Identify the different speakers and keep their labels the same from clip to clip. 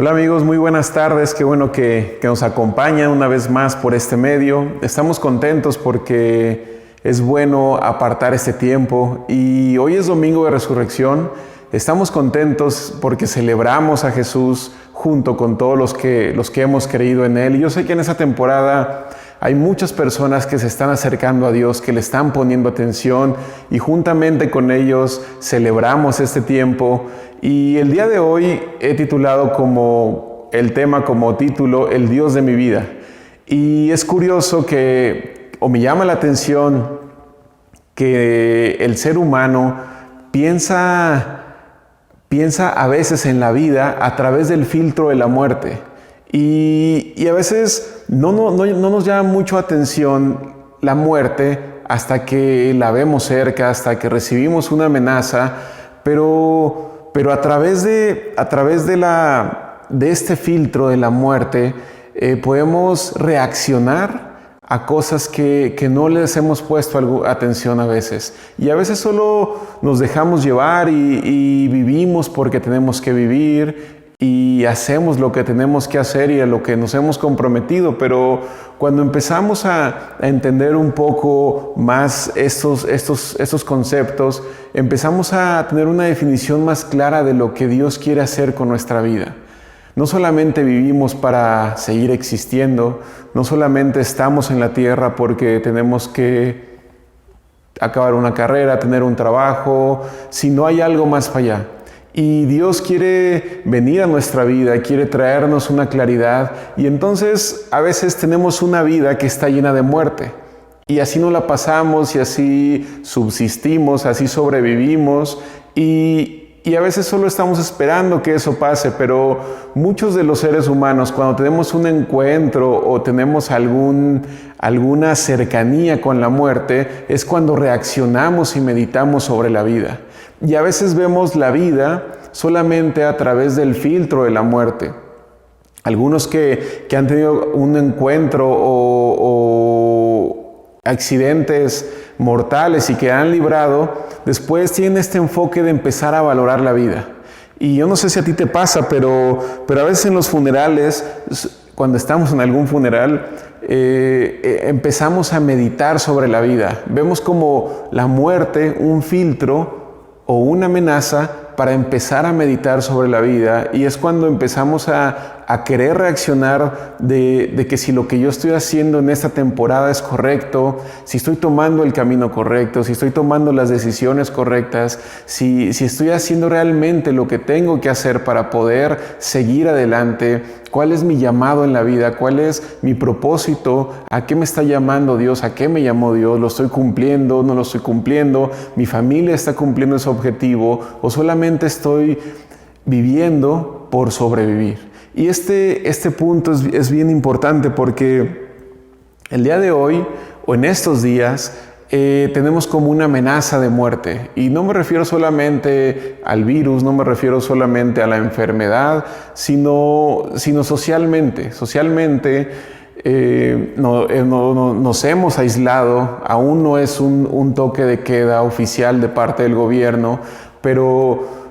Speaker 1: Hola amigos, muy buenas tardes, qué bueno que nos acompañan una vez más por este medio. Estamos contentos porque es bueno apartar este tiempo y hoy es domingo de resurrección. Estamos contentos porque celebramos a Jesús junto con todos los que hemos creído en Él. Y yo sé que en esta temporada hay muchas personas que se están acercando a Dios, que le están poniendo atención y juntamente con ellos celebramos este tiempo. Y el día de hoy he titulado como título, El Dios de mi vida. Y es curioso me llama la atención que el ser humano piensa a veces en la vida a través del filtro de la muerte. Y a veces no nos llama mucho la atención la muerte hasta que la vemos cerca, hasta que recibimos una amenaza, pero a través de este filtro de la muerte podemos reaccionar a cosas que no les hemos puesto atención a veces. Y a veces solo nos dejamos llevar y vivimos porque tenemos que vivir y hacemos lo que tenemos que hacer y a lo que nos hemos comprometido. Pero cuando empezamos a entender un poco más estos conceptos, empezamos a tener una definición más clara de lo que Dios quiere hacer con nuestra vida. No solamente vivimos para seguir existiendo, no solamente estamos en la tierra porque tenemos que acabar una carrera, tener un trabajo, sino hay algo más para allá. Y Dios quiere venir a nuestra vida, quiere traernos una claridad, y entonces a veces tenemos una vida que está llena de muerte. Y así no la pasamos, y así subsistimos, así sobrevivimos, y a veces solo estamos esperando que eso pase, pero muchos de los seres humanos, cuando tenemos un encuentro o tenemos alguna cercanía con la muerte, es cuando reaccionamos y meditamos sobre la vida. Y a veces vemos la vida solamente a través del filtro de la muerte. Algunos que han tenido un encuentro o accidentes mortales y que han librado, después tienen este enfoque de empezar a valorar la vida. Y yo no sé si a ti te pasa, pero a veces en los funerales, cuando estamos en algún funeral, empezamos a meditar sobre la vida. Vemos como la muerte, un filtro o una amenaza para empezar a meditar sobre la vida, y es cuando empezamos a querer reaccionar de que si lo que yo estoy haciendo en esta temporada es correcto, si estoy tomando el camino correcto, si estoy tomando las decisiones correctas, si estoy haciendo realmente lo que tengo que hacer para poder seguir adelante, cuál es mi llamado en la vida, cuál es mi propósito, a qué me está llamando Dios, a qué me llamó Dios, lo estoy cumpliendo, no lo estoy cumpliendo, mi familia está cumpliendo ese objetivo o solamente estoy viviendo por sobrevivir. Y este punto es bien importante porque el día de hoy o en estos días tenemos como una amenaza de muerte. Y no me refiero solamente al virus, no me refiero solamente a la enfermedad, sino socialmente. Socialmente nos hemos aislado, aún no es un toque de queda oficial de parte del gobierno, pero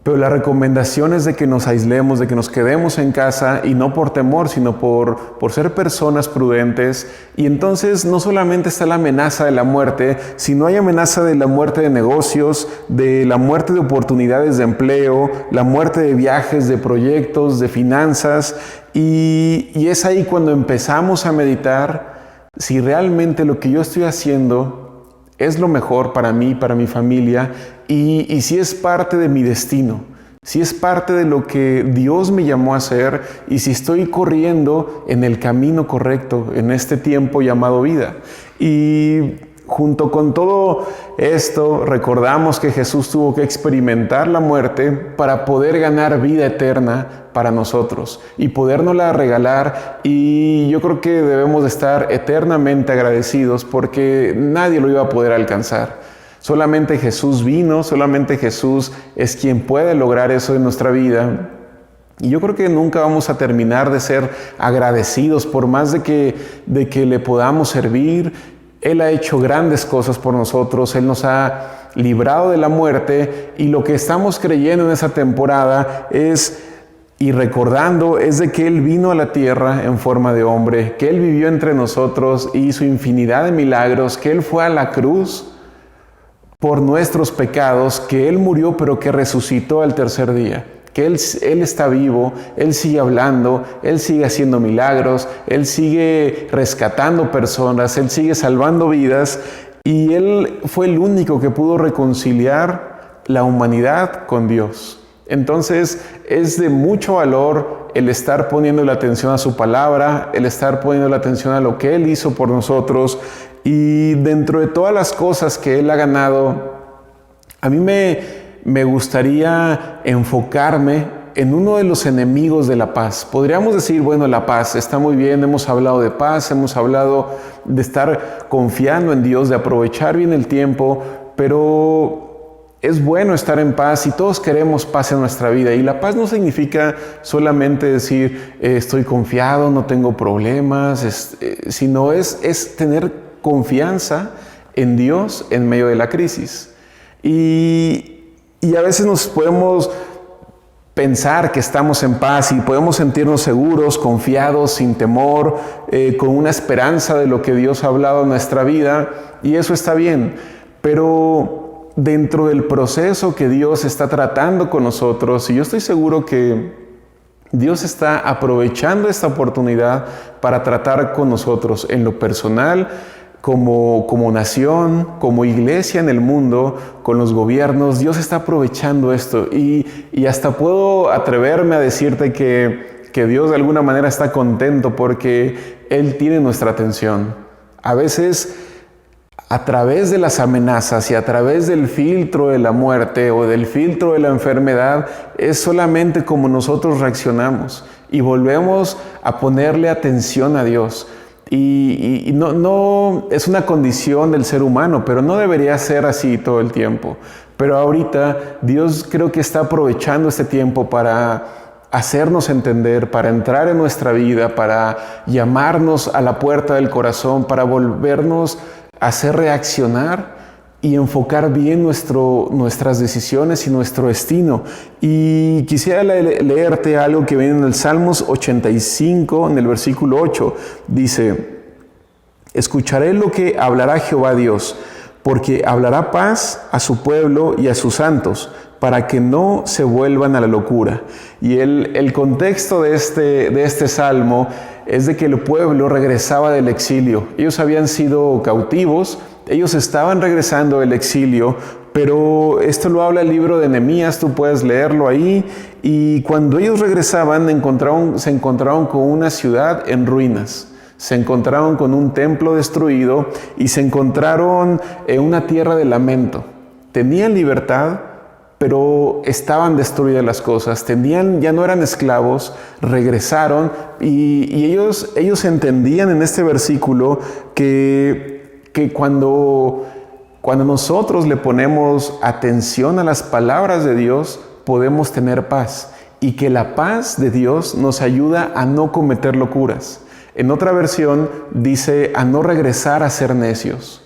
Speaker 1: la recomendación es de que nos aislemos, de que nos quedemos en casa, y no por temor, sino por ser personas prudentes. Y entonces no solamente está la amenaza de la muerte, sino hay amenaza de la muerte de negocios, de la muerte de oportunidades de empleo, la muerte de viajes, de proyectos, de finanzas. Y es ahí cuando empezamos a meditar si realmente lo que yo estoy haciendo es lo mejor para mí, para mi familia, y si es parte de mi destino, si es parte de lo que Dios me llamó a hacer, y si estoy corriendo en el camino correcto en este tiempo llamado vida. Y junto con todo esto, recordamos que Jesús tuvo que experimentar la muerte para poder ganar vida eterna para nosotros y podérnosla regalar, y yo creo que debemos de estar eternamente agradecidos porque nadie lo iba a poder alcanzar. Solamente Jesús vino, solamente Jesús es quien puede lograr eso en nuestra vida. Y yo creo que nunca vamos a terminar de ser agradecidos por más de que le podamos servir. Él ha hecho grandes cosas por nosotros, Él nos ha librado de la muerte, y lo que estamos creyendo en esa temporada es y recordando es de que Él vino a la tierra en forma de hombre, que Él vivió entre nosotros y hizo infinidad de milagros, que Él fue a la cruz por nuestros pecados, que Él murió pero que resucitó al tercer día, que Él está vivo, Él sigue hablando, Él sigue haciendo milagros, Él sigue rescatando personas, Él sigue salvando vidas y Él fue el único que pudo reconciliar la humanidad con Dios. Entonces es de mucho valor el estar poniendo la atención a su palabra, el estar poniendo la atención a lo que Él hizo por nosotros y dentro de todas las cosas que Él ha ganado, a mí me gustaría enfocarme en uno de los enemigos de la paz. Podríamos decir, bueno, la paz está muy bien, hemos hablado de paz, hemos hablado de estar confiando en Dios, de aprovechar bien el tiempo, pero es bueno estar en paz y todos queremos paz en nuestra vida. Y la paz no significa solamente decir estoy confiado, no tengo problemas, sino es tener confianza en Dios en medio de la crisis. Y a veces nos podemos pensar que estamos en paz y podemos sentirnos seguros, confiados, sin temor, con una esperanza de lo que Dios ha hablado en nuestra vida. Y eso está bien, pero dentro del proceso que Dios está tratando con nosotros, y yo estoy seguro que Dios está aprovechando esta oportunidad para tratar con nosotros en lo personal, como nación, como iglesia en el mundo, con los gobiernos. Dios está aprovechando esto y hasta puedo atreverme a decirte que Dios de alguna manera está contento porque Él tiene nuestra atención. A veces, a través de las amenazas y a través del filtro de la muerte o del filtro de la enfermedad, es solamente como nosotros reaccionamos y volvemos a ponerle atención a Dios. Y no es una condición del ser humano, pero no debería ser así todo el tiempo. Pero ahorita Dios creo que está aprovechando este tiempo para hacernos entender, para entrar en nuestra vida, para llamarnos a la puerta del corazón, para volvernos a hacer reaccionar y enfocar bien nuestras decisiones y nuestro destino. Y quisiera leerte algo que viene en el Salmos 85, en el versículo 8. Dice: escucharé lo que hablará Jehová Dios, porque hablará paz a su pueblo y a sus santos, para que no se vuelvan a la locura. Y el contexto de este salmo es de que el pueblo regresaba del exilio. Ellos habían sido cautivos, ellos estaban regresando del exilio, pero esto lo habla el libro de Nehemías, tú puedes leerlo ahí. Y cuando ellos regresaban, se encontraron con una ciudad en ruinas. Se encontraron con un templo destruido y se encontraron en una tierra de lamento. Tenían libertad, pero estaban destruidas las cosas. Ya no eran esclavos, regresaron y ellos entendían en este versículo que cuando nosotros le ponemos atención a las palabras de Dios, podemos tener paz. Y que la paz de Dios nos ayuda a no cometer locuras. En otra versión dice a no regresar a ser necios.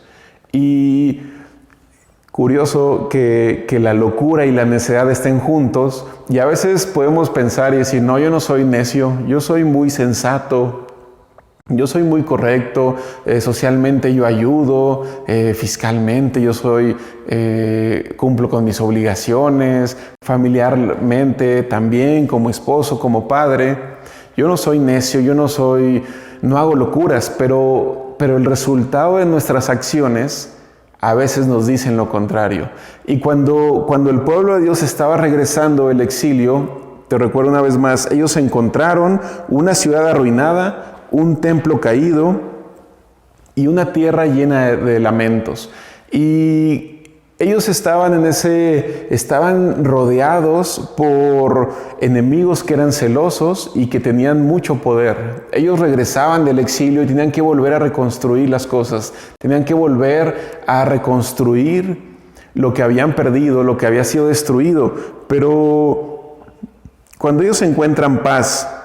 Speaker 1: Y curioso que la locura y la necedad estén juntos. Y a veces podemos pensar y decir, no, yo no soy necio, yo soy muy sensato, yo soy muy correcto, socialmente yo ayudo, fiscalmente yo cumplo con mis obligaciones, familiarmente también, como esposo, como padre. Yo no soy necio, no hago locuras, pero el resultado de nuestras acciones a veces nos dicen lo contrario. Y cuando el pueblo de Dios estaba regresando del exilio, te recuerdo una vez más, ellos encontraron una ciudad arruinada, un templo caído y una tierra llena de lamentos. Y ellos estaban rodeados por enemigos que eran celosos y que tenían mucho poder. Ellos regresaban del exilio y tenían que volver a reconstruir las cosas. Tenían que volver a reconstruir lo que habían perdido, lo que había sido destruido. Pero cuando ellos encuentran paz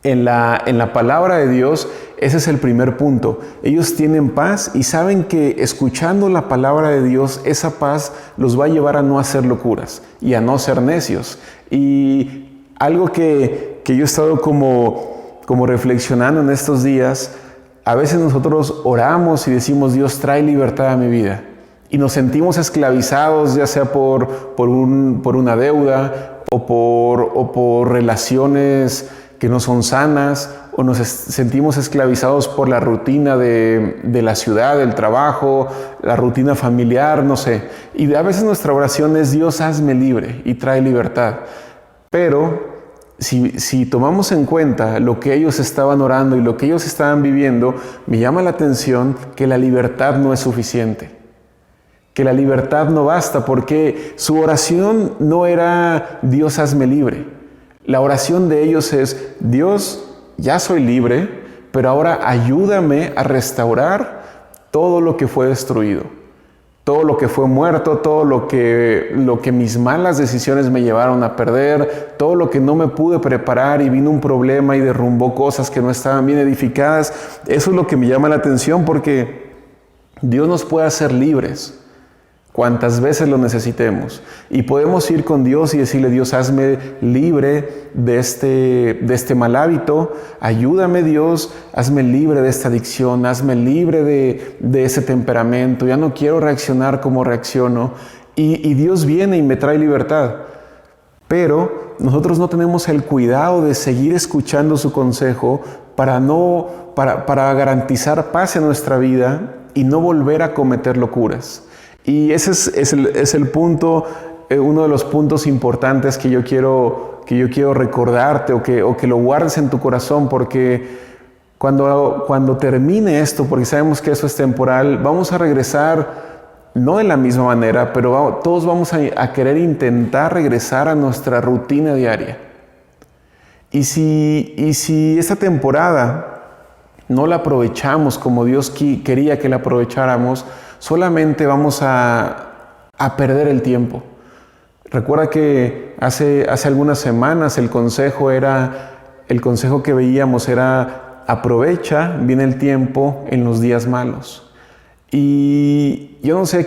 Speaker 1: en la palabra de Dios, ese es el primer punto. Ellos tienen paz y saben que escuchando la palabra de Dios, esa paz los va a llevar a no hacer locuras y a no ser necios. Y algo que yo he estado como reflexionando en estos días, a veces nosotros oramos y decimos, Dios, trae libertad a mi vida. Y nos sentimos esclavizados, ya sea por una deuda o por relaciones que no son sanas, o nos sentimos esclavizados por la rutina de la ciudad, del trabajo, la rutina familiar, no sé. Y a veces nuestra oración es, Dios, hazme libre y trae libertad. Pero si tomamos en cuenta lo que ellos estaban orando y lo que ellos estaban viviendo, me llama la atención que la libertad no es suficiente. Que la libertad no basta, porque su oración no era Dios, hazme libre. La oración de ellos es, Dios, ya soy libre, pero ahora ayúdame a restaurar todo lo que fue destruido, todo lo que fue muerto, todo lo que mis malas decisiones me llevaron a perder, todo lo que no me pude preparar y vino un problema y derrumbó cosas que no estaban bien edificadas. Eso es lo que me llama la atención, porque Dios nos puede hacer libres cuantas veces lo necesitemos. Y podemos ir con Dios y decirle, Dios, hazme libre de este mal hábito, ayúdame, Dios, hazme libre de esta adicción, hazme libre de ese temperamento, ya no quiero reaccionar como reacciono. Y Dios viene y me trae libertad. Pero nosotros no tenemos el cuidado de seguir escuchando su consejo para garantizar paz en nuestra vida y no volver a cometer locuras. Y ese es el punto, uno de los puntos importantes que yo quiero recordarte o que lo guardes en tu corazón, porque cuando termine esto, porque sabemos que eso es temporal, vamos a regresar no de la misma manera, pero todos vamos a querer intentar regresar a nuestra rutina diaria. Y si esta temporada no la aprovechamos como Dios quería que la aprovecháramos, solamente vamos a perder el tiempo. Recuerda que hace algunas semanas el consejo que veíamos era, aprovecha bien el tiempo en los días malos. Y yo no sé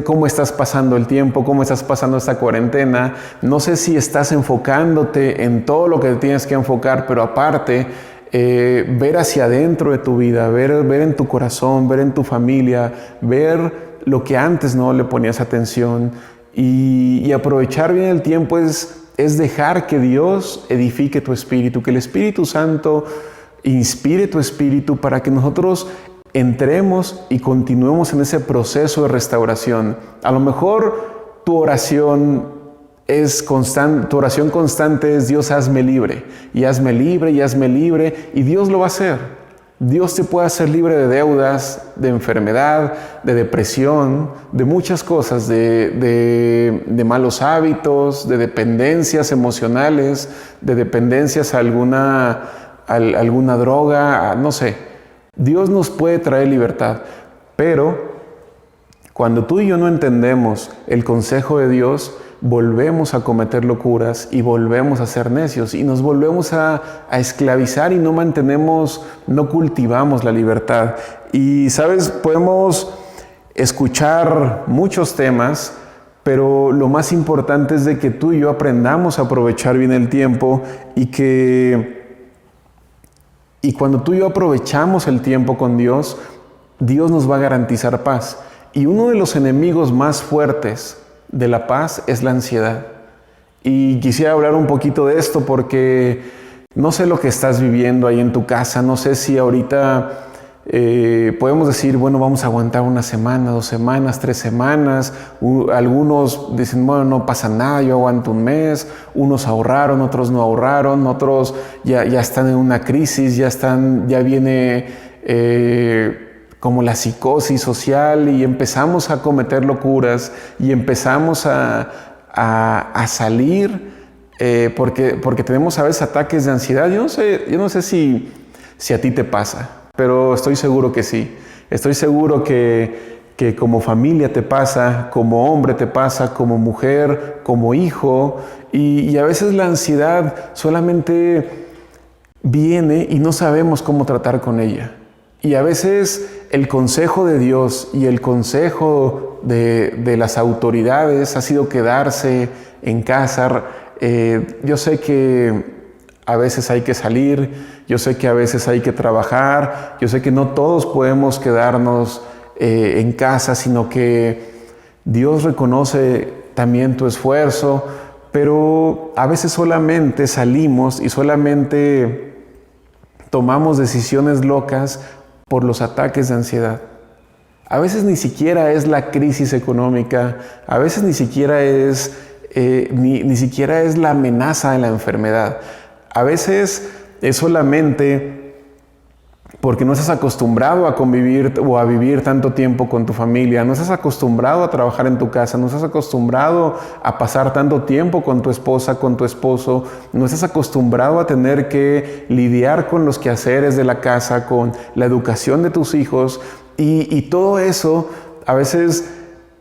Speaker 1: cómo estás pasando el tiempo, cómo estás pasando esta cuarentena. No sé si estás enfocándote en todo lo que te tienes que enfocar, pero aparte, ver hacia adentro de tu vida, ver en tu corazón, ver en tu familia, ver lo que antes no le ponías atención, y aprovechar bien el tiempo es dejar que Dios edifique tu espíritu, que el Espíritu Santo inspire tu espíritu para que nosotros entremos y continuemos en ese proceso de restauración. A lo mejor tu oración constante es, Dios, hazme libre, y hazme libre, y hazme libre, y Dios lo va a hacer. Dios te puede hacer libre de deudas, de enfermedad, de depresión, de muchas cosas, de malos hábitos, de dependencias emocionales, de dependencias a alguna droga, no sé. Dios nos puede traer libertad, pero cuando tú y yo no entendemos el consejo de Dios, volvemos a cometer locuras y volvemos a ser necios y nos volvemos a esclavizar y no cultivamos la libertad. Y sabes, podemos escuchar muchos temas, pero lo más importante es de que tú y yo aprendamos a aprovechar bien el tiempo y cuando tú y yo aprovechamos el tiempo con Dios, Dios nos va a garantizar paz. Y uno de los enemigos más fuertes de la paz es la ansiedad. Y quisiera hablar un poquito de esto porque no sé lo que estás viviendo ahí en tu casa. No sé si ahorita podemos decir, bueno, vamos a aguantar una semana, 2 semanas, 3 semanas. Algunos dicen, bueno, no pasa nada, yo aguanto un mes. Unos ahorraron, otros no ahorraron, otros ya están en una crisis, ya viene como la psicosis social y empezamos a cometer locuras y empezamos a salir porque tenemos a veces ataques de ansiedad. Yo no sé si a ti te pasa, pero estoy seguro que sí. Estoy seguro que como familia te pasa, como hombre te pasa, como mujer, como hijo, y a veces la ansiedad solamente viene y no sabemos cómo tratar con ella. Y a veces el consejo de Dios y el consejo de las autoridades ha sido quedarse en casa, Yo sé que a veces hay que salir, yo sé que a veces hay que trabajar, yo sé que no todos podemos quedarnos en casa, sino que Dios reconoce también tu esfuerzo, pero a veces solamente salimos y solamente tomamos decisiones locas por los ataques de ansiedad. A veces ni siquiera es la crisis económica, a veces ni siquiera es, ni siquiera es la amenaza de la enfermedad. A veces es solamente porque no estás acostumbrado a convivir o a vivir tanto tiempo con tu familia, no estás acostumbrado a trabajar en tu casa, no estás acostumbrado a pasar tanto tiempo con tu esposa, con tu esposo, no estás acostumbrado a tener que lidiar con los quehaceres de la casa, con la educación de tus hijos, y todo eso a veces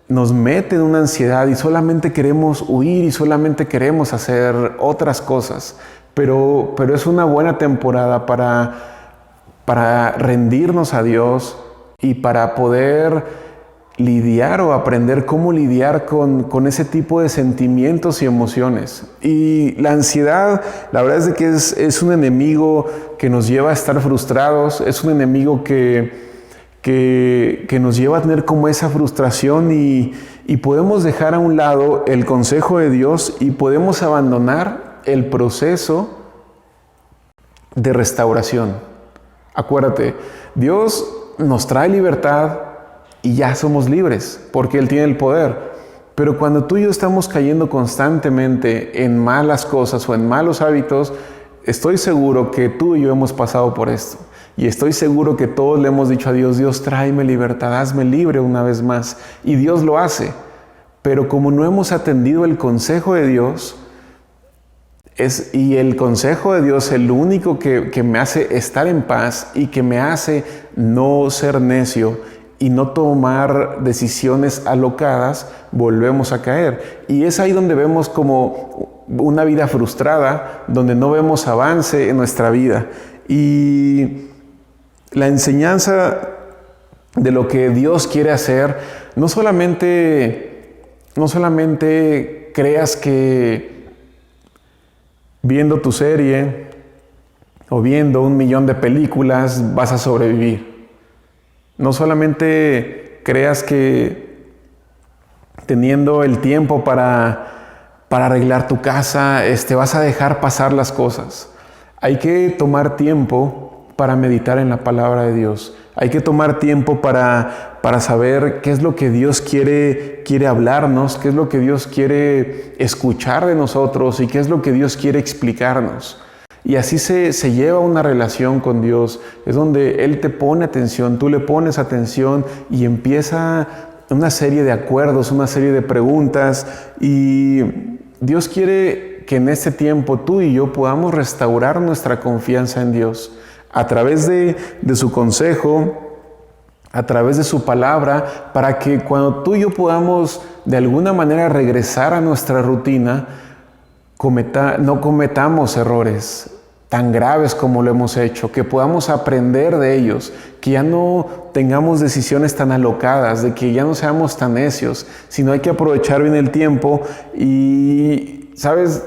Speaker 1: nos mete en una ansiedad y solamente queremos huir y solamente queremos hacer otras cosas. Pero es una buena temporada para rendirnos a Dios y para poder lidiar o aprender cómo lidiar con ese tipo de sentimientos y emociones. Y la ansiedad, la verdad es de que es un enemigo que nos lleva a estar frustrados, es un enemigo que nos lleva a tener como esa frustración y podemos dejar a un lado el consejo de Dios y podemos abandonar el proceso de restauración. Acuérdate, Dios nos trae libertad y ya somos libres porque Él tiene el poder. Pero cuando tú y yo estamos cayendo constantemente en malas cosas o en malos hábitos, estoy seguro que tú y yo hemos pasado por esto. Y estoy seguro que todos le hemos dicho a Dios, Dios, tráeme libertad, hazme libre una vez más. Y Dios lo hace. Pero como no hemos atendido el consejo de Dios, y el consejo de Dios, el único que me hace estar en paz y que me hace no ser necio y no tomar decisiones alocadas, volvemos a caer. Y es ahí donde vemos como una vida frustrada, donde no vemos avance en nuestra vida. Y la enseñanza de lo que Dios quiere hacer, no solamente creas que viendo tu serie o viendo 1,000,000 de películas vas a sobrevivir. No solamente creas que teniendo el tiempo para arreglar tu casa, vas a dejar pasar las cosas. Hay que tomar tiempo para meditar en la palabra de Dios. Hay que tomar tiempo para saber qué es lo que Dios quiere hablarnos, qué es lo que Dios quiere escuchar de nosotros y qué es lo que Dios quiere explicarnos. Y así se lleva una relación con Dios. Es donde Él te pone atención, tú le pones atención y empieza una serie de acuerdos, una serie de preguntas. Y Dios quiere que en este tiempo tú y yo podamos restaurar nuestra confianza en Dios a través de su consejo, a través de su palabra, para que cuando tú y yo podamos de alguna manera regresar a nuestra rutina, no cometamos errores tan graves como lo hemos hecho, que podamos aprender de ellos, que ya no tengamos decisiones tan alocadas, de que ya no seamos tan necios, sino hay que aprovechar bien el tiempo. Y, ¿sabes?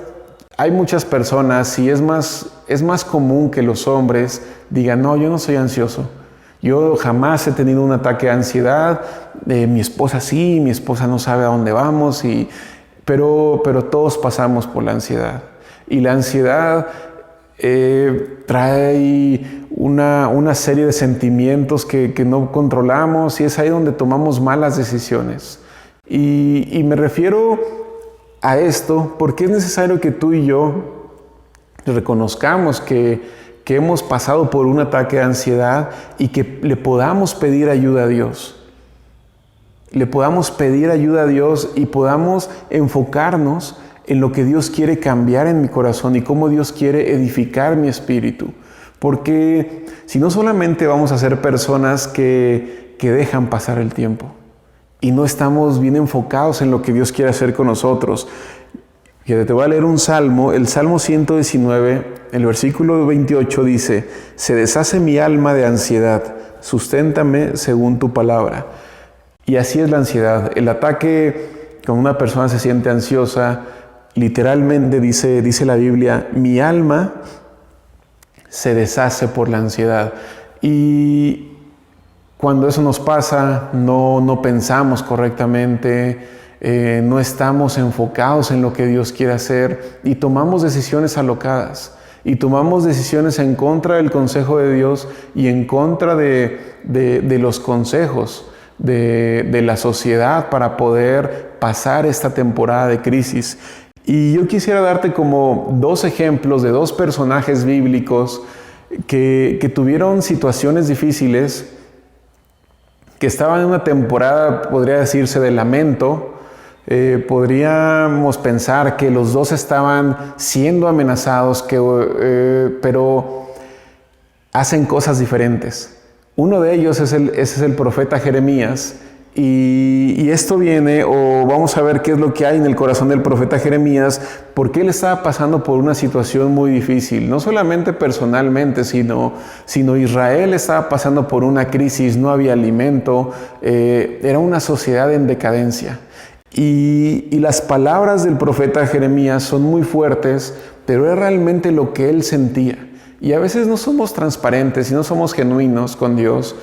Speaker 1: Hay muchas personas y es más común que los hombres digan, no, yo no soy ansioso. Yo jamás he tenido un ataque de ansiedad, mi esposa sí, mi esposa no sabe a dónde vamos, pero todos pasamos por la ansiedad. Y la ansiedad trae una serie de sentimientos que no controlamos y es ahí donde tomamos malas decisiones. Y me refiero a esto porque es necesario que tú y yo reconozcamos que hemos pasado por un ataque de ansiedad y que le podamos pedir ayuda a Dios. Le podamos pedir ayuda a Dios y podamos enfocarnos en lo que Dios quiere cambiar en mi corazón y cómo Dios quiere edificar mi espíritu. Porque si no, solamente vamos a ser personas que dejan pasar el tiempo y no estamos bien enfocados en lo que Dios quiere hacer con nosotros. Te voy a leer un salmo, el Salmo 119, el versículo 28 dice: se deshace mi alma de ansiedad, susténtame según tu palabra. Y así es la ansiedad. El ataque, cuando una persona se siente ansiosa, Literalmente dice la Biblia, mi alma se deshace por la ansiedad. Y cuando eso nos pasa, no pensamos correctamente, no estamos enfocados en lo que Dios quiere hacer y tomamos decisiones alocadas. Y tomamos decisiones en contra del consejo de Dios y en contra de los consejos de la sociedad para poder pasar esta temporada de crisis. Y yo quisiera darte como 2 ejemplos de 2 personajes bíblicos que tuvieron situaciones difíciles, que estaban en una temporada, podría decirse, de lamento. Podríamos pensar que los 2 estaban siendo amenazados, pero hacen cosas diferentes. Uno de ellos ese es el profeta Jeremías, y esto viene, o vamos a ver qué es lo que hay en el corazón del profeta Jeremías, porque él estaba pasando por una situación muy difícil, no solamente personalmente, sino Israel estaba pasando por una crisis, no había alimento, era una sociedad en decadencia. Y las palabras del profeta Jeremías son muy fuertes, pero es realmente lo que él sentía. Y a veces no somos transparentes y no somos genuinos con Dios.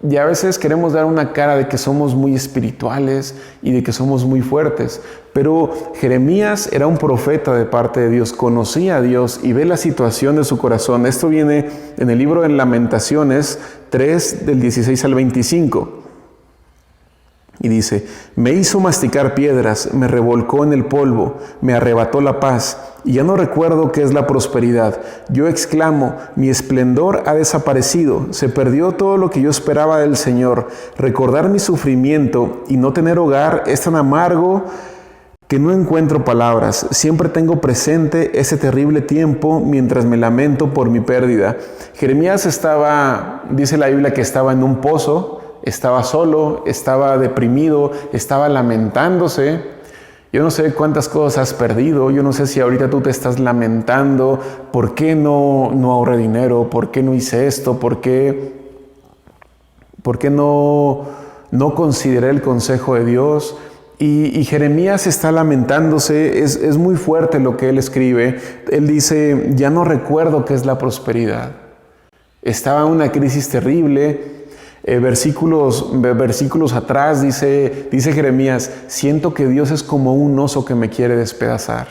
Speaker 1: Y a veces queremos dar una cara de que somos muy espirituales y de que somos muy fuertes. Pero Jeremías era un profeta de parte de Dios, conocía a Dios y ve la situación de su corazón. Esto viene en el libro de Lamentaciones 3, del 16 al 25. Y dice, me hizo masticar piedras, me revolcó en el polvo, me arrebató la paz, y ya no recuerdo qué es la prosperidad. Yo exclamo, mi esplendor ha desaparecido, se perdió todo lo que yo esperaba del Señor. Recordar mi sufrimiento y no tener hogar es tan amargo que no encuentro palabras. Siempre tengo presente ese terrible tiempo mientras me lamento por mi pérdida. Jeremías dice la Biblia que estaba en un pozo, estaba solo, estaba deprimido, estaba lamentándose. Yo no sé cuántas cosas has perdido, yo no sé si ahorita tú te estás lamentando, ¿por qué no ahorré dinero? ¿Por qué no hice esto? ¿Por qué no consideré el consejo de Dios? Y Jeremías está lamentándose, es muy fuerte lo que él escribe. Él dice, ya no recuerdo qué es la prosperidad. Estaba en una crisis terrible. Versículos atrás dice Jeremías, siento que Dios es como un oso que me quiere despedazar.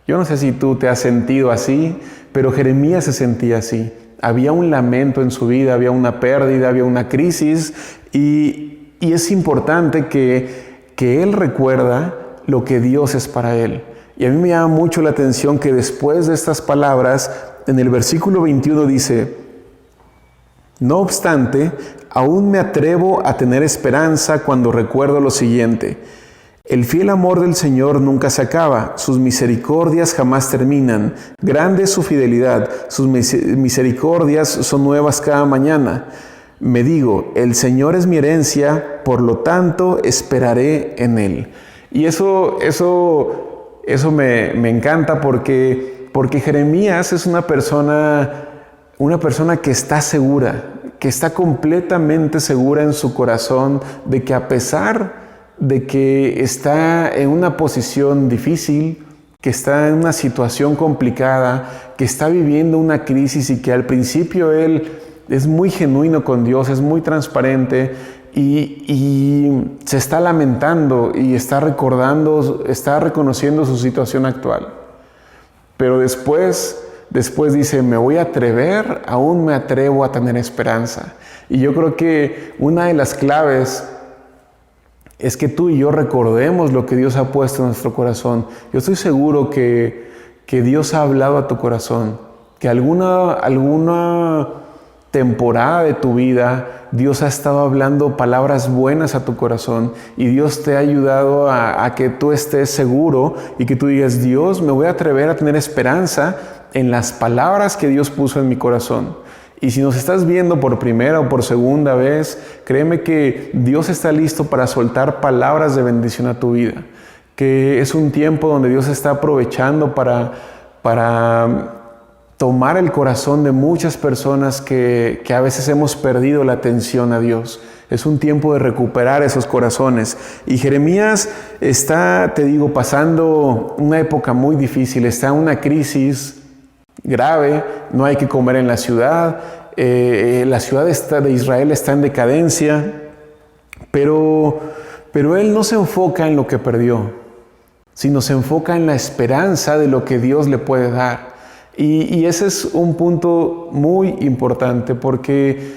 Speaker 1: Yo no sé si tú te has sentido así, pero Jeremías se sentía así. Había un lamento en su vida, había una pérdida, había una crisis, y es importante que él recuerda lo que Dios es para él. Y a mí me llama mucho la atención que después de estas palabras, en el versículo 21 dice, no obstante, aún me atrevo a tener esperanza cuando recuerdo lo siguiente. El fiel amor del Señor nunca se acaba, sus misericordias jamás terminan. Grande es su fidelidad, sus misericordias son nuevas cada mañana. Me digo, el Señor es mi herencia, por lo tanto esperaré en Él. Y eso me encanta porque Jeremías es una persona que está segura, que está completamente segura en su corazón de que a pesar de que está en una posición difícil, que está en una situación complicada, que está viviendo una crisis y que al principio él es muy genuino con Dios, es muy transparente y se está lamentando y está reconociendo su situación actual. Pero después dice, me voy a atrever, aún me atrevo a tener esperanza. Y yo creo que una de las claves es que tú y yo recordemos lo que Dios ha puesto en nuestro corazón. Yo estoy seguro que Dios ha hablado a tu corazón, que alguna temporada de tu vida Dios ha estado hablando palabras buenas a tu corazón y Dios te ha ayudado a que tú estés seguro y que tú digas, Dios, me voy a atrever a tener esperanza en las palabras que Dios puso en mi corazón. Y si nos estás viendo por primera o por segunda vez, créeme que Dios está listo para soltar palabras de bendición a tu vida. Que es un tiempo donde Dios está aprovechando para tomar el corazón de muchas personas que a veces hemos perdido la atención a Dios. Es un tiempo de recuperar esos corazones. Y Jeremías está, te digo, pasando una época muy difícil. Está en una crisis grave. No hay que comer en la ciudad. La ciudad de Israel está en decadencia. Pero él no se enfoca en lo que perdió, sino se enfoca en la esperanza de lo que Dios le puede dar. Y ese es un punto muy importante, porque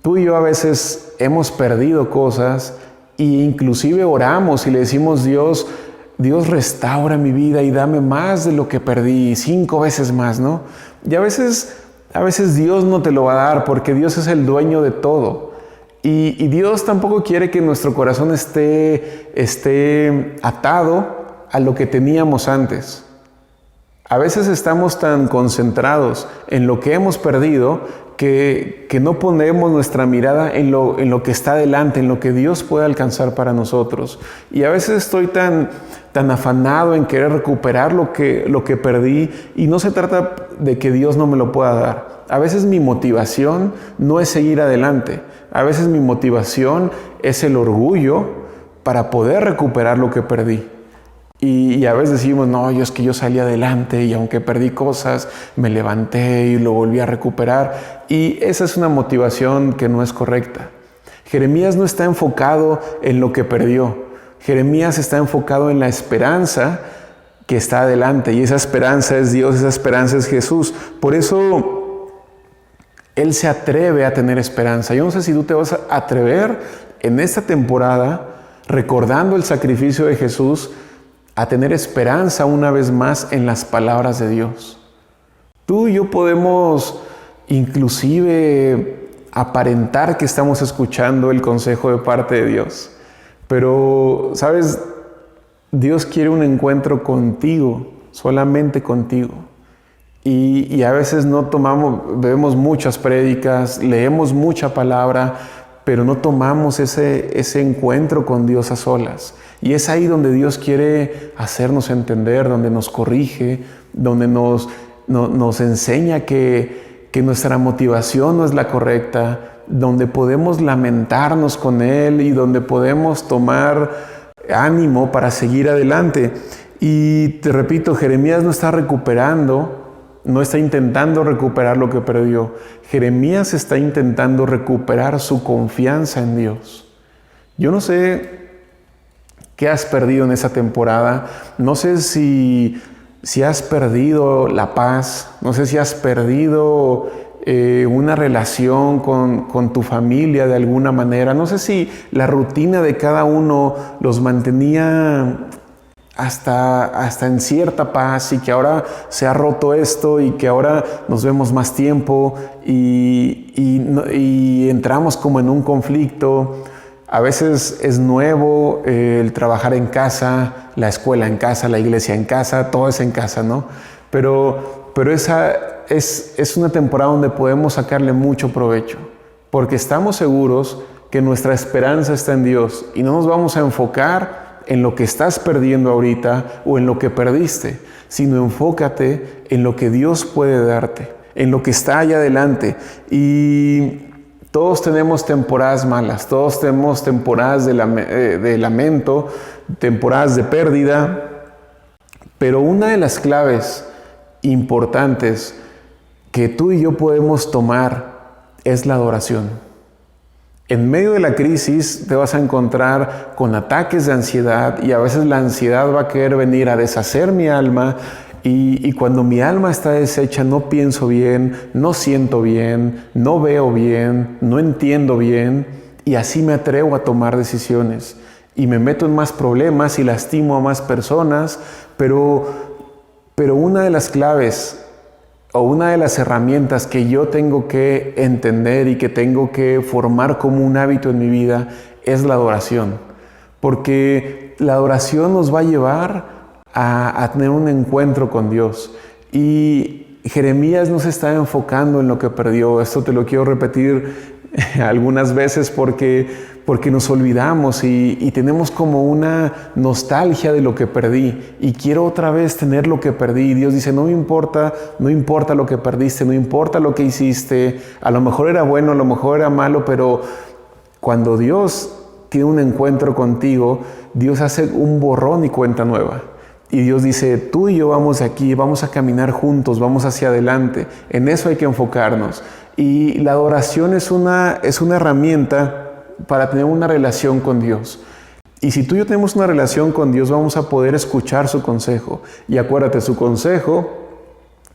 Speaker 1: tú y yo a veces hemos perdido cosas e inclusive oramos y le decimos: Dios, restaura mi vida y dame más de lo que perdí, 5 veces más, ¿no? Y a veces Dios no te lo va a dar, porque Dios es el dueño de todo. Y Dios tampoco quiere que nuestro corazón esté atado a lo que teníamos antes. A veces estamos tan concentrados en lo que hemos perdido que no ponemos nuestra mirada en lo que está delante, en lo que Dios puede alcanzar para nosotros. Y a veces estoy tan afanado en querer recuperar lo que perdí, y no se trata de que Dios no me lo pueda dar. A veces mi motivación no es seguir adelante. A veces mi motivación es el orgullo para poder recuperar lo que perdí. Y a veces decimos: no, es que yo salí adelante y aunque perdí cosas, me levanté y lo volví a recuperar. Y esa es una motivación que no es correcta. Jeremías no está enfocado en lo que perdió. Jeremías está enfocado en la esperanza que está adelante. Y esa esperanza es Dios, esa esperanza es Jesús. Por eso él se atreve a tener esperanza. Yo no sé si tú te vas a atrever en esta temporada, recordando el sacrificio de Jesús, a tener esperanza una vez más en las palabras de Dios. Tú y yo podemos inclusive aparentar que estamos escuchando el consejo de parte de Dios, pero, ¿sabes? Dios quiere un encuentro contigo, solamente contigo. Y a veces vemos muchas prédicas, leemos mucha palabra, pero no tomamos ese encuentro con Dios a solas. Y es ahí donde Dios quiere hacernos entender, donde nos corrige, donde nos enseña que nuestra motivación no es la correcta, donde podemos lamentarnos con Él y donde podemos tomar ánimo para seguir adelante. Y te repito, Jeremías no está intentando recuperar lo que perdió. Jeremías está intentando recuperar su confianza en Dios. Yo no sé qué has perdido en esa temporada. No sé si has perdido la paz. No sé si has perdido una relación con tu familia de alguna manera. No sé si la rutina de cada uno los mantenía hasta en cierta paz, y que ahora se ha roto esto y que ahora nos vemos más tiempo y entramos como en un conflicto. A veces es nuevo el trabajar en casa, la escuela en casa, la iglesia en casa, todo es en casa, ¿no? Pero esa es una temporada donde podemos sacarle mucho provecho, porque estamos seguros que nuestra esperanza está en Dios y no nos vamos a enfocar en lo que estás perdiendo ahorita o en lo que perdiste, sino enfócate en lo que Dios puede darte, en lo que está allá adelante. Y todos tenemos temporadas malas, todos tenemos temporadas de lamento, temporadas de pérdida, pero una de las claves importantes que tú y yo podemos tomar es la adoración. En medio de la crisis te vas a encontrar con ataques de ansiedad, y a veces la ansiedad va a querer venir a deshacer mi alma, y cuando mi alma está deshecha no pienso bien, no siento bien, no veo bien, no entiendo bien, y así me atrevo a tomar decisiones y me meto en más problemas y lastimo a más personas. Pero una de las claves o una de las herramientas que yo tengo que entender y que tengo que formar como un hábito en mi vida es la adoración. Porque la adoración nos va a llevar a tener un encuentro con Dios. Y Jeremías no se está enfocando en lo que perdió. Esto te lo quiero repetir algunas veces porque porque nos olvidamos y tenemos como una nostalgia de lo que perdí y quiero otra vez tener lo que perdí. Y Dios dice, no me importa, no importa lo que perdiste, no importa lo que hiciste, a lo mejor era bueno, a lo mejor era malo, pero cuando Dios tiene un encuentro contigo, Dios hace un borrón y cuenta nueva. Y Dios dice, tú y yo vamos de aquí, vamos a caminar juntos, vamos hacia adelante. En eso hay que enfocarnos. Y la adoración es una herramienta para tener una relación con Dios. Y si tú y yo tenemos una relación con Dios, vamos a poder escuchar su consejo. Y acuérdate, su consejo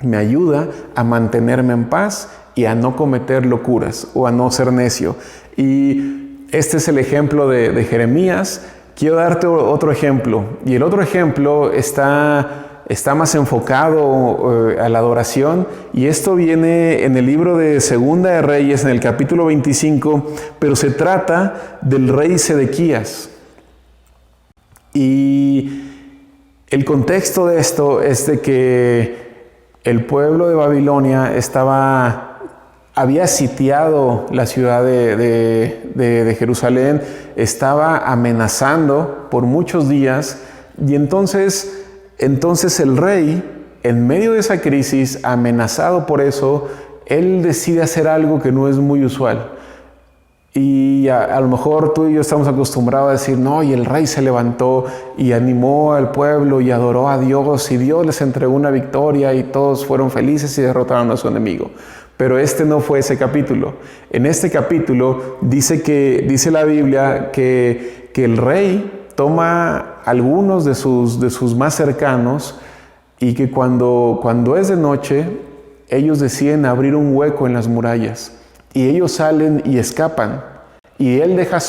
Speaker 1: me ayuda a mantenerme en paz y a no cometer locuras o a no ser necio. Y este es el ejemplo de Jeremías. Quiero darte otro ejemplo. Y el otro ejemplo está más enfocado a la adoración, y esto viene en el libro de Segunda de Reyes, en el capítulo 25, pero se trata del rey Sedequías. Y el contexto de esto es de que el pueblo de Babilonia había sitiado la ciudad de Jerusalén, estaba amenazando por muchos días, y entonces el rey, en medio de esa crisis, amenazado por eso, él decide hacer algo que no es muy usual. Y a lo mejor tú y yo estamos acostumbrados a decir, no, y el rey se levantó y animó al pueblo y adoró a Dios, y Dios les entregó una victoria y todos fueron felices y derrotaron a su enemigo. Pero este no fue ese capítulo. En este capítulo dice la Biblia que el rey toma algunos de sus más cercanos, y que cuando es de noche, ellos deciden abrir un hueco en las murallas, y ellos salen y escapan, y él deja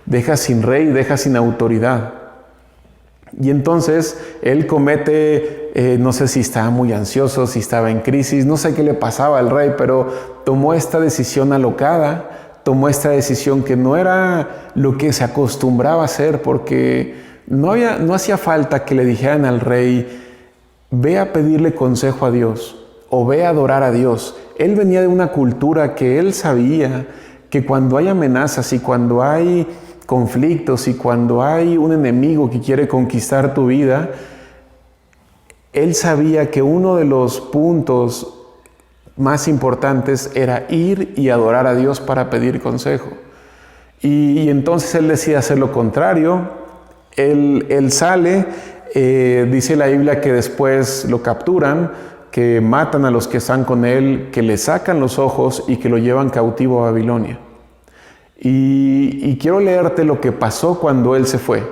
Speaker 1: deja sin rey, deja sin autoridad. Y entonces él comete, no sé si estaba muy ansioso, si estaba en crisis, no sé qué le pasaba al rey, pero tomó esta decisión alocada, tomó esta decisión que no era lo que se acostumbraba a hacer, porque no hacía falta que le dijeran al rey, ve a pedirle consejo a Dios o ve a adorar a Dios. Él venía de una cultura que él sabía que cuando hay amenazas y cuando hay conflictos y cuando hay un enemigo que quiere conquistar tu vida, él sabía que uno de los puntos más importantes era ir y adorar a Dios para pedir consejo. Y entonces él decide hacer lo contrario. Él sale, dice la Biblia que después lo capturan, que matan a los que están con él, que le sacan los ojos y que lo llevan cautivo a Babilonia. Y quiero leerte lo que pasó cuando él se fue.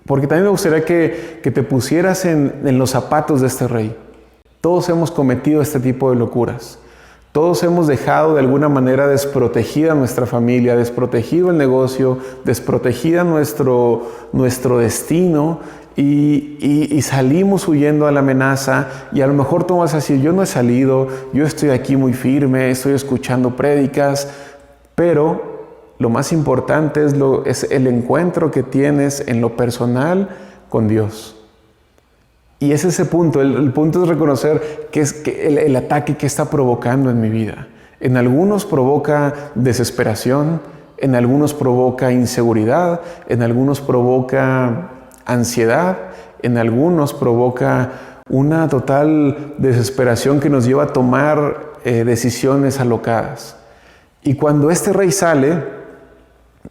Speaker 1: Porque también me gustaría que te pusieras en los zapatos de este rey. Todos hemos cometido este tipo de locuras. Todos hemos dejado de alguna manera desprotegida nuestra familia, desprotegido el negocio, desprotegida nuestro destino, y salimos huyendo a la amenaza. Y a lo mejor tú vas a decir, yo no he salido, yo estoy aquí muy firme, estoy escuchando prédicas, pero lo más importante es el encuentro que tienes en lo personal con Dios. Y es ese punto, el punto es reconocer que es el ataque que está provocando en mi vida. En algunos provoca desesperación, en algunos provoca inseguridad, en algunos provoca ansiedad, en algunos provoca una total desesperación que nos lleva a tomar decisiones alocadas. Y cuando este rey sale,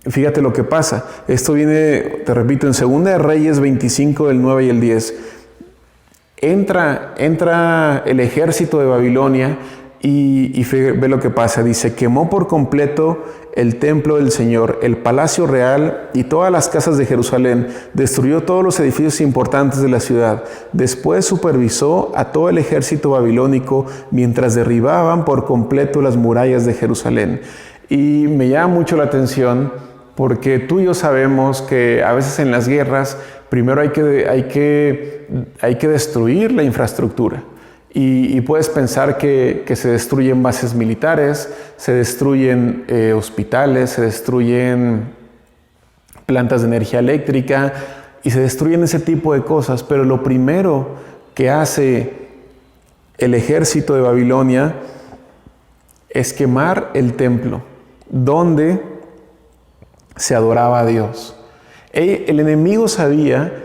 Speaker 1: fíjate lo que pasa. Esto viene, te repito, en Segunda de Reyes 25, del 9 y el 10. Entra el ejército de Babilonia y ve lo que pasa. Dice, quemó por completo el templo del Señor, el palacio real y todas las casas de Jerusalén. Destruyó todos los edificios importantes de la ciudad. Después supervisó a todo el ejército babilónico mientras derribaban por completo las murallas de Jerusalén. Y me llama mucho la atención porque tú y yo sabemos que a veces en las guerras primero hay que destruir la infraestructura. Y puedes pensar que se destruyen bases militares, se destruyen hospitales, se destruyen plantas de energía eléctrica y se destruyen ese tipo de cosas. Pero lo primero que hace el ejército de Babilonia es quemar el templo donde se adoraba a Dios. El enemigo sabía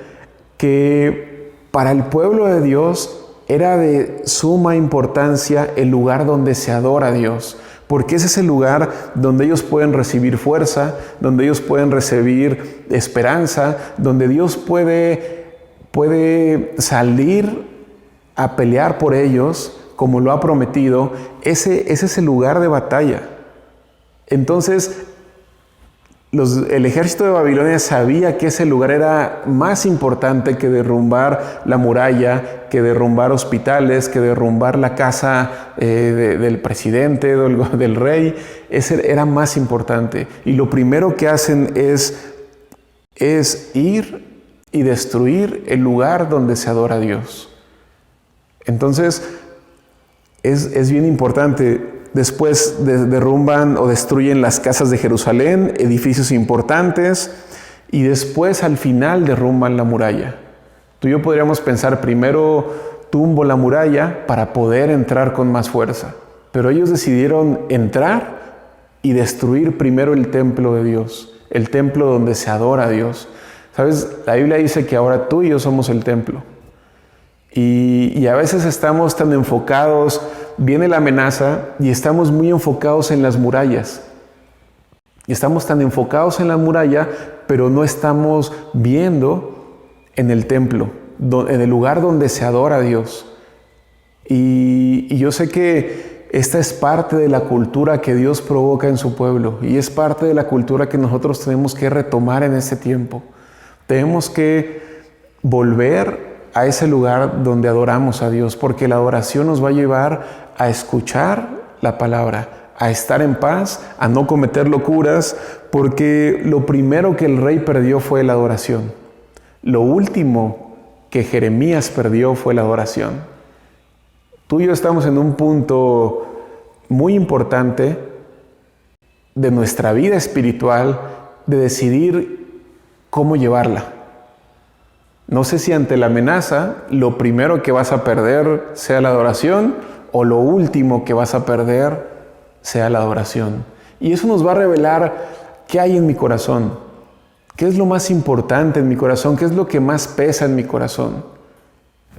Speaker 1: que para el pueblo de Dios era de suma importancia el lugar donde se adora a Dios, porque ese es el lugar donde ellos pueden recibir fuerza, donde ellos pueden recibir esperanza, donde Dios puede salir a pelear por ellos como lo ha prometido. Ese es el lugar de batalla. Entonces, el ejército de Babilonia sabía que ese lugar era más importante que derrumbar la muralla, que derrumbar hospitales, que derrumbar la casa del presidente, del rey. Ese era más importante. Y lo primero que hacen es ir y destruir el lugar donde se adora a Dios. Entonces, es bien importante. Después derrumban o destruyen las casas de Jerusalén, edificios importantes, y después al final derrumban la muralla. Tú y yo podríamos pensar, primero tumbo la muralla para poder entrar con más fuerza. Pero ellos decidieron entrar y destruir primero el templo de Dios, el templo donde se adora a Dios. ¿Sabes? La Biblia dice que ahora tú y yo somos el templo. Y a veces estamos tan enfocados, viene la amenaza y estamos muy enfocados en las murallas. Y estamos tan enfocados en la muralla, pero no estamos viendo en el templo, en el lugar donde se adora a Dios. Y yo sé que esta es parte de la cultura que Dios provoca en su pueblo y es parte de la cultura que nosotros tenemos que retomar en este tiempo. Tenemos que volver a ese lugar donde adoramos a Dios, porque la adoración nos va a llevar a escuchar la palabra, a estar en paz, a no cometer locuras, porque lo primero que el rey perdió fue la adoración. Lo último que Jeremías perdió fue la adoración. Tú y yo estamos en un punto muy importante de nuestra vida espiritual de decidir cómo llevarla. No sé si ante la amenaza lo primero que vas a perder sea la adoración o lo último que vas a perder sea la adoración. Y eso nos va a revelar qué hay en mi corazón, qué es lo más importante en mi corazón, qué es lo que más pesa en mi corazón.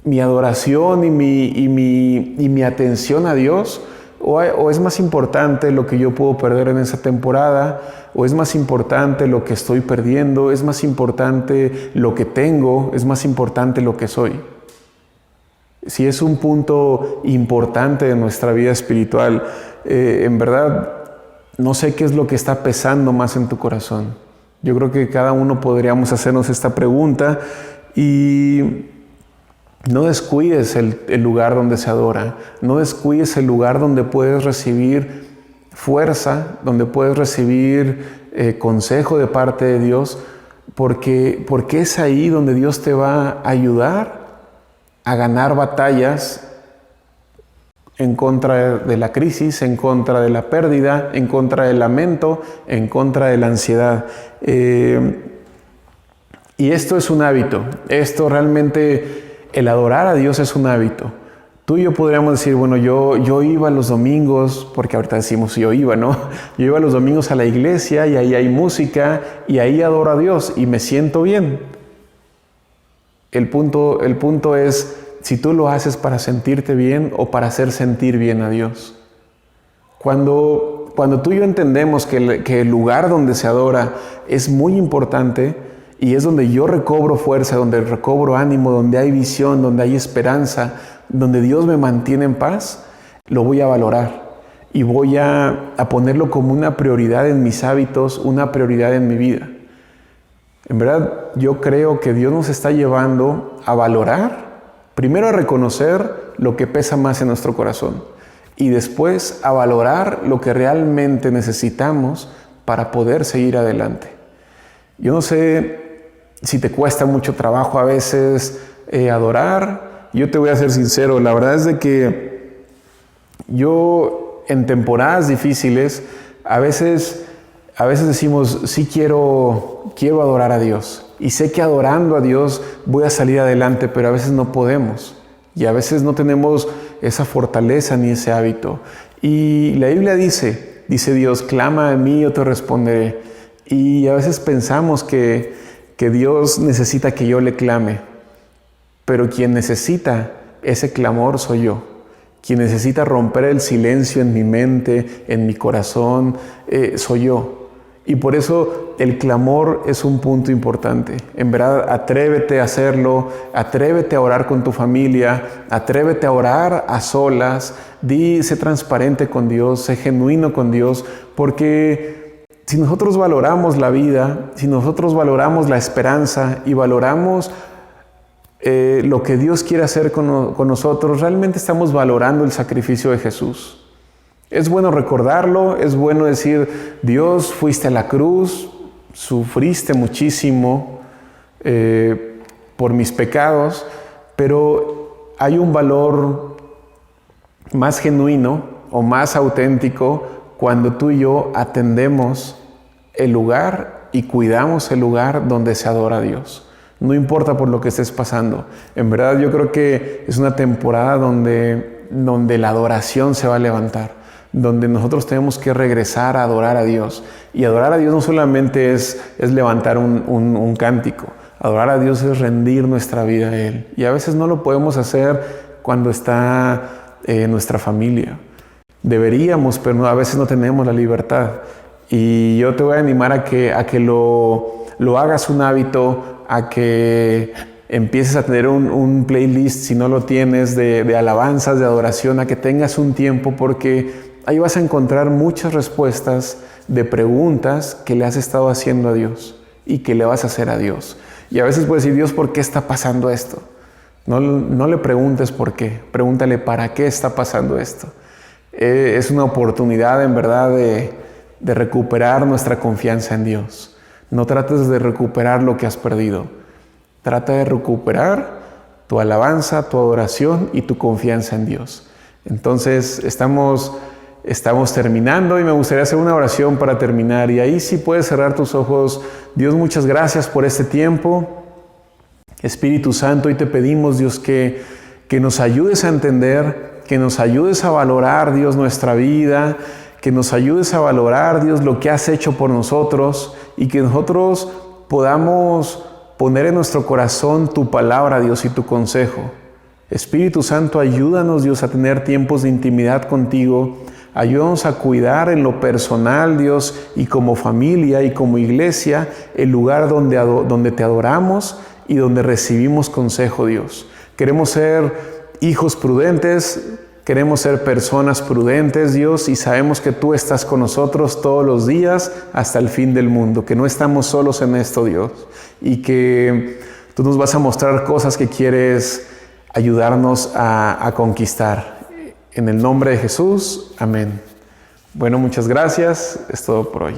Speaker 1: Mi adoración y mi atención a Dios, o es más importante lo que yo puedo perder en esa temporada, o es más importante lo que estoy perdiendo, es más importante lo que tengo, es más importante lo que soy. Si es un punto importante de nuestra vida espiritual, en verdad no sé qué es lo que está pesando más en tu corazón. Yo creo que cada uno podríamos hacernos esta pregunta y no descuides el lugar donde se adora, no descuides el lugar donde puedes recibir fuerza, donde puedes recibir consejo de parte de Dios, porque es ahí donde Dios te va a ayudar a ganar batallas en contra de la crisis, en contra de la pérdida, en contra del lamento, en contra de la ansiedad. Y esto es un hábito, esto realmente... El adorar a Dios es un hábito. Tú y yo podríamos decir, bueno, yo iba los domingos, porque ahorita decimos yo iba, ¿no? Yo iba los domingos a la iglesia y ahí hay música y ahí adoro a Dios y me siento bien. El punto es si tú lo haces para sentirte bien o para hacer sentir bien a Dios. Cuando tú y yo entendemos que el lugar donde se adora es muy importante, y es donde yo recobro fuerza, donde recobro ánimo, donde hay visión, donde hay esperanza, donde Dios me mantiene en paz, lo voy a valorar y voy a ponerlo como una prioridad en mis hábitos, una prioridad en mi vida. En verdad, yo creo que Dios nos está llevando a valorar, primero a reconocer lo que pesa más en nuestro corazón y después a valorar lo que realmente necesitamos para poder seguir adelante. Yo no sé si te cuesta mucho trabajo a veces adorar. Yo te voy a ser sincero, la verdad es de que yo en temporadas difíciles a veces decimos, sí quiero adorar a Dios y sé que adorando a Dios voy a salir adelante, pero a veces no podemos. Y a veces no tenemos esa fortaleza ni ese hábito. Y la Biblia dice Dios, clama a mí, yo te responderé. Y a veces pensamos que Dios necesita que yo le clame, pero quien necesita ese clamor soy yo. Quien necesita romper el silencio en mi mente, en mi corazón, soy yo. Y por eso el clamor es un punto importante. En verdad, atrévete a hacerlo, atrévete a orar con tu familia, atrévete a orar a solas, sé transparente con Dios, sé genuino con Dios, porque si nosotros valoramos la vida, si nosotros valoramos la esperanza y valoramos lo que Dios quiere hacer con nosotros, realmente estamos valorando el sacrificio de Jesús. Es bueno recordarlo, es bueno decir, Dios, fuiste a la cruz, sufriste muchísimo por mis pecados, pero hay un valor más genuino o más auténtico cuando tú y yo atendemos el lugar y cuidamos el lugar donde se adora a Dios. No importa por lo que estés pasando. En verdad yo creo que es una temporada donde la adoración se va a levantar, donde nosotros tenemos que regresar a adorar a Dios. Y adorar a Dios no solamente es levantar un cántico. Adorar a Dios es rendir nuestra vida a Él. Y a veces no lo podemos hacer cuando está nuestra familia. Deberíamos, pero a veces no tenemos la libertad. Y yo te voy a animar a que lo hagas un hábito, a que empieces a tener un playlist, si no lo tienes, de alabanzas, de adoración, a que tengas un tiempo, porque ahí vas a encontrar muchas respuestas de preguntas que le has estado haciendo a Dios y que le vas a hacer a Dios. Y a veces puedes decir, Dios, ¿por qué está pasando esto? No le preguntes por qué, pregúntale para qué está pasando esto. Es una oportunidad en verdad de recuperar nuestra confianza en Dios. No trates de recuperar lo que has perdido. Trata de recuperar tu alabanza, tu adoración y tu confianza en Dios. Entonces estamos terminando y me gustaría hacer una oración para terminar. Y ahí sí puedes cerrar tus ojos. Dios, muchas gracias por este tiempo. Espíritu Santo, hoy te pedimos, Dios, que nos ayudes a entender, que nos ayudes a valorar, Dios, nuestra vida, que nos ayudes a valorar, Dios, lo que has hecho por nosotros y que nosotros podamos poner en nuestro corazón tu palabra, Dios, y tu consejo. Espíritu Santo, ayúdanos, Dios, a tener tiempos de intimidad contigo. Ayúdanos a cuidar en lo personal, Dios, y como familia y como iglesia, el lugar donde te adoramos y donde recibimos consejo, Dios. Queremos ser hijos prudentes, queremos ser personas prudentes, Dios, y sabemos que tú estás con nosotros todos los días hasta el fin del mundo, que no estamos solos en esto, Dios, y que tú nos vas a mostrar cosas que quieres ayudarnos a conquistar. En el nombre de Jesús, amén. Bueno, muchas gracias. Es todo por hoy.